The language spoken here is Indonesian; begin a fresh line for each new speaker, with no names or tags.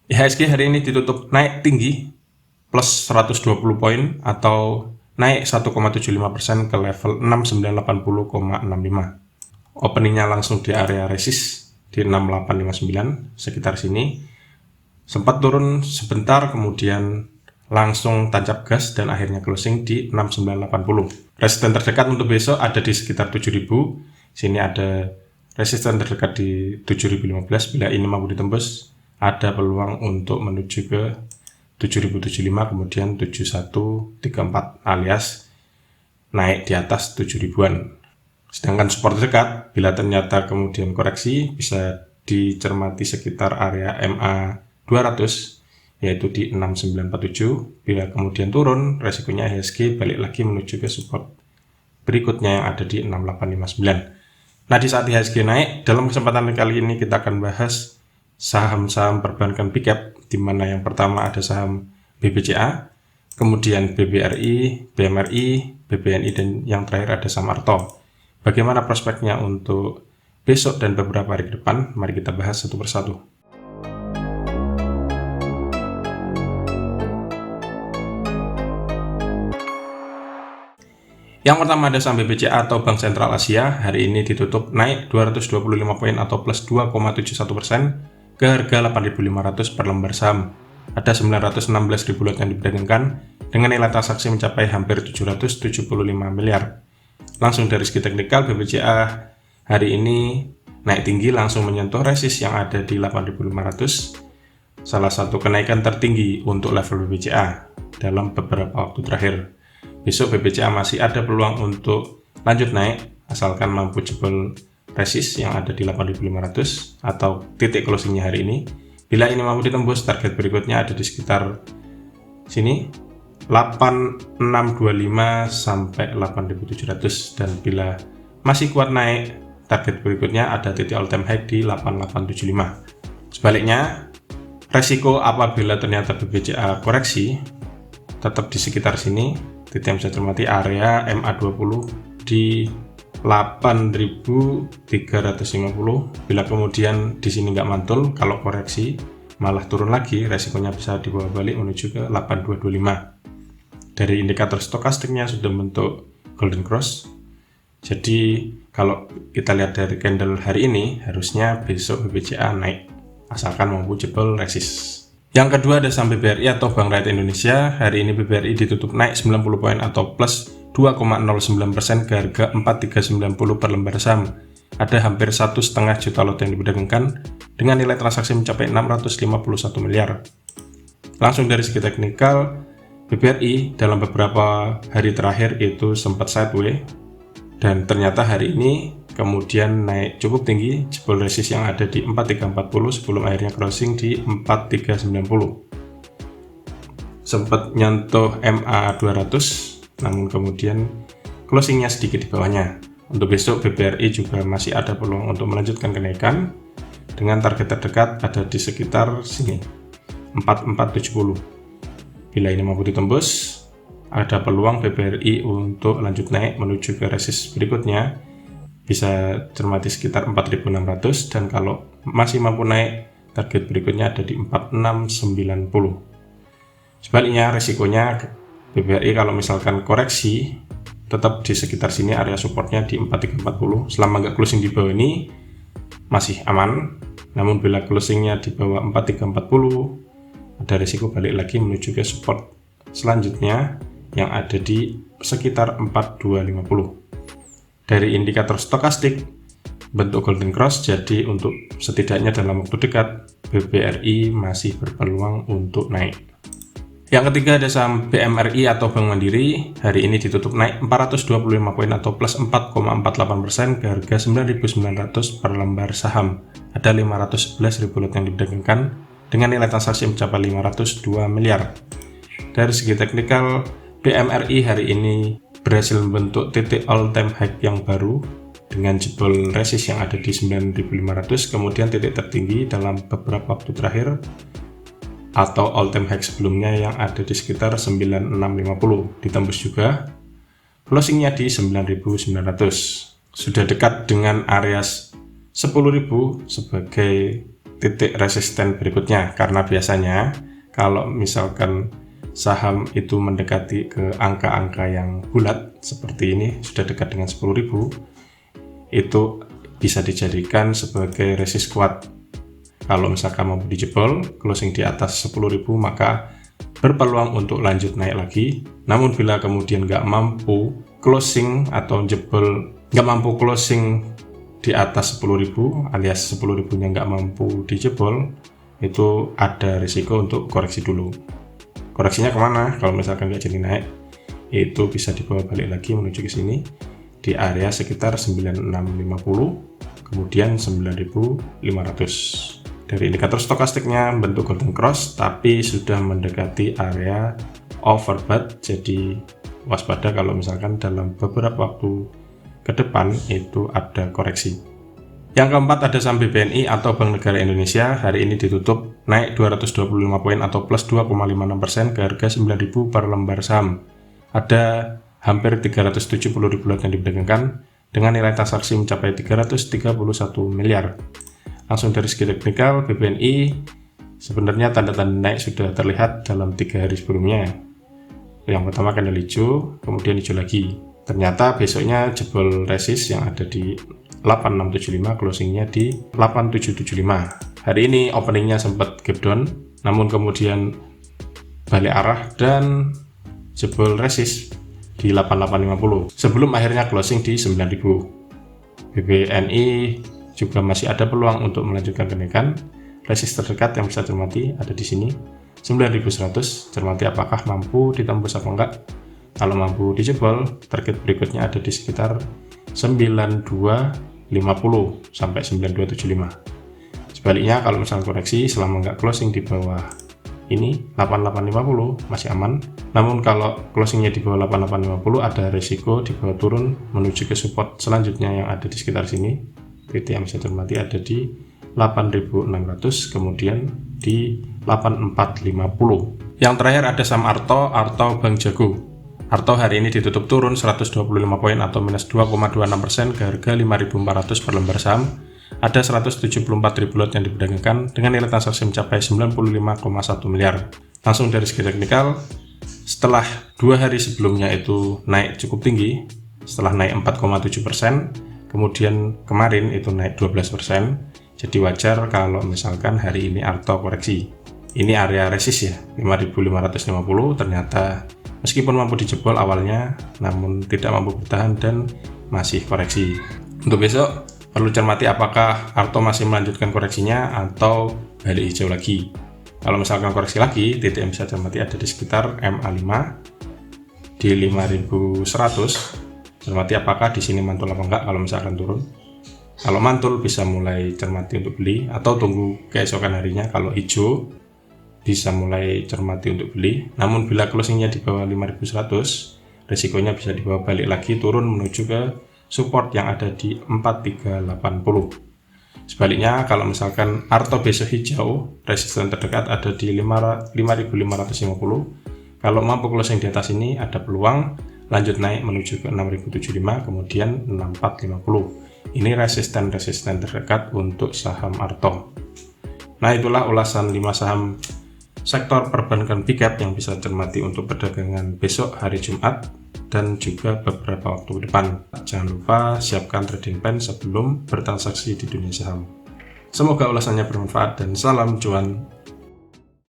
IHSG hari ini ditutup naik tinggi plus 120 poin atau naik 1,75% ke level 6980,65. Openingnya langsung di area resist di 6859 sekitar sini. Sempat turun sebentar kemudian langsung tancap gas dan akhirnya closing di 6980. Resisten terdekat untuk besok ada di sekitar 7000. Sini ada resisten terdekat di 7015. Bila ini mampu ditembus, ada peluang untuk menuju ke 7075 kemudian 7134 alias naik di atas 7000-an. Sedangkan support terdekat bila ternyata kemudian koreksi bisa dicermati sekitar area MA 200 yaitu di 6947. Bila kemudian turun, resikonya IHSG balik lagi menuju ke support berikutnya yang ada di 6859. Nah, di saat IHSG naik, dalam kesempatan kali ini kita akan bahas saham-saham perbankan big cap, di mana yang pertama ada saham BBCA, kemudian BBRI, BMRI, BBNI, dan yang terakhir ada saham Arto. Bagaimana prospeknya untuk besok dan beberapa hari ke depan? Mari kita bahas satu persatu. Yang pertama ada saham BBCA atau Bank Sentral Asia, hari ini ditutup naik 225 poin atau plus 2,71% ke harga 8.500 per lembar saham. Ada 916.000 lot yang diperdagangkan dengan nilai transaksi mencapai hampir 775 miliar. Langsung dari segi teknikal, BBCA hari ini naik tinggi langsung menyentuh resist yang ada di 8.500, salah satu kenaikan tertinggi untuk level BBCA dalam beberapa waktu terakhir. Besok BBCA masih ada peluang untuk lanjut naik asalkan mampu jebol resist yang ada di 8.500 atau titik closingnya hari ini. Bila ini mampu ditembus, target berikutnya ada di sekitar sini 8625 sampai 8700, dan bila masih kuat naik, target berikutnya ada titik all time high di 8875. Sebaliknya, resiko apabila ternyata BBCA koreksi tetap di sekitar sini. Titik yang bisa cermati area MA20 di 8.350. Bila kemudian di sini nggak mantul, kalau koreksi malah turun lagi, resikonya bisa dibawa balik menuju ke 8225. Dari indikator stokastiknya sudah bentuk golden cross. Jadi kalau kita lihat dari candle hari ini, harusnya besok BBCA naik asalkan mampu jebol resist. Yang kedua ada saham BBRI atau Bank Rakyat Indonesia. Hari ini BBRI ditutup naik 90 poin atau plus 2,09% ke harga 4390 per lembar saham. Ada hampir 1,5 juta lot yang diperdagangkan dengan nilai transaksi mencapai 651 miliar. Langsung dari segi teknikal, BBRI dalam beberapa hari terakhir itu sempat sideways dan ternyata hari ini kemudian naik cukup tinggi, jebol resist yang ada di 4340 sebelum akhirnya crossing di 4390. Sempat nyentuh MA 200, namun kemudian closingnya sedikit di bawahnya. Untuk besok BBRI juga masih ada peluang untuk melanjutkan kenaikan dengan target terdekat ada di sekitar sini 4470. Bila ini mampu ditembus, ada peluang BBRI untuk lanjut naik menuju ke resist berikutnya, bisa cermati sekitar 4.600, dan kalau masih mampu naik, target berikutnya ada di 4690. Sebaliknya, resikonya BBRI kalau misalkan koreksi tetap di sekitar sini, area supportnya di 4340. Selama nggak closing di bawah ini masih aman, namun bila closingnya di bawah 4340, ada risiko balik lagi menuju ke support selanjutnya yang ada di sekitar 4250. Dari indikator stokastik bentuk golden cross, jadi untuk setidaknya dalam waktu dekat BBRI masih berpeluang untuk naik. Yang ketiga ada saham BMRI atau Bank Mandiri. Hari ini ditutup naik 425 poin atau plus 4,48% ke harga 9.900 per lembar saham. Ada 511.000 lot yang diperdagangkan dengan nilai transaksi mencapai 502 miliar. Dari segi teknikal, BMRI hari ini berhasil membentuk titik all time high yang baru dengan jebol resist yang ada di 9.500, kemudian titik tertinggi dalam beberapa waktu terakhir atau all time high sebelumnya yang ada di sekitar 9650 ditembus juga, closingnya di 9.900. Sudah dekat dengan area 10.000 sebagai titik resisten berikutnya, karena biasanya kalau misalkan saham itu mendekati ke angka-angka yang bulat seperti ini, sudah dekat dengan 10.000, itu bisa dijadikan sebagai resist kuat. Kalau misalkan mampu dijebol closing di atas 10.000, maka berpeluang untuk lanjut naik lagi. Namun bila kemudian nggak mampu closing atau jebol, nggak mampu closing di atas 10.000 alias 10.000 nya nggak mampu dijebol, itu ada risiko untuk koreksi dulu. Koreksinya kemana? Kalau misalkan nggak jadi naik, itu bisa dibawa balik lagi menuju ke sini di area sekitar 9650, kemudian 9500. Dari indikator stokastiknya bentuk golden cross, tapi sudah mendekati area overbought, jadi waspada kalau misalkan dalam beberapa waktu ke depan itu ada koreksi. Yang keempat ada saham BBNI atau Bank Negara Indonesia. Hari ini ditutup naik 225 poin atau plus 2,56% ke harga 9.000 per lembar saham. Ada hampir 370.000 lot yang diperdagangkan dengan nilai transaksi mencapai 331 miliar. Langsung dari segi teknikal, BBNI sebenarnya tanda-tanda naik sudah terlihat dalam 3 hari sebelumnya. Yang pertama candle hijau, kemudian hijau lagi. Ternyata besoknya jebol resist yang ada di 8675, closingnya di 8775. Hari ini openingnya sempat gap down, namun kemudian balik arah dan jebol resist di 8850 sebelum akhirnya closing di 9000. BBNI juga masih ada peluang untuk melanjutkan kenaikan. Resist terdekat yang bisa cermati ada di sini 9100. Cermati apakah mampu ditembus apa enggak. Kalau mampu dijebol, target berikutnya ada di sekitar 9250 sampai 9275. Sebaliknya kalau misalnya koreksi selama nggak closing di bawah ini 8850 masih aman. Namun kalau closingnya di bawah 8850 ada risiko di bawah turun menuju ke support selanjutnya yang ada di sekitar sini. PT yang bisa cermati ada di 8600, kemudian di 8450. Yang terakhir ada saham Arto Bank Jago. Arto hari ini ditutup turun 125 poin atau minus 2,26% ke harga 5.400 per lembar saham. Ada 174.000 lot yang diperdagangkan dengan nilai transaksi mencapai 95,1 miliar. Langsung dari segi teknikal, setelah 2 hari sebelumnya itu naik cukup tinggi, setelah naik 4,7%, kemudian kemarin itu naik 12%, jadi wajar kalau misalkan hari ini Arto koreksi. Ini area resist ya, 5.550, ternyata meskipun mampu dijebol awalnya, namun tidak mampu bertahan dan masih koreksi. Untuk besok, perlu cermati apakah Arto masih melanjutkan koreksinya atau balik hijau lagi. Kalau misalkan koreksi lagi, titik yang bisa cermati ada di sekitar MA5 di 5100. Cermati apakah di sini mantul apa enggak kalau misalkan turun. Kalau mantul bisa mulai cermati untuk beli atau tunggu keesokan harinya. Kalau hijau bisa mulai cermati untuk beli. Namun bila closingnya di bawah 5100, risikonya bisa dibawa balik lagi turun menuju ke support yang ada di 4380. Sebaliknya kalau misalkan Arto besok hijau, resisten terdekat ada di 5550. Kalau mampu closing di atas ini ada peluang lanjut naik menuju ke 6075, kemudian 6450. Ini resisten terdekat untuk saham Arto. Nah, itulah ulasan 5 saham sektor perbankan big cap yang bisa cermati untuk perdagangan besok hari Jumat dan juga beberapa waktu ke depan. Jangan lupa siapkan trading plan sebelum bertransaksi di dunia saham. Semoga ulasannya bermanfaat dan salam cuan.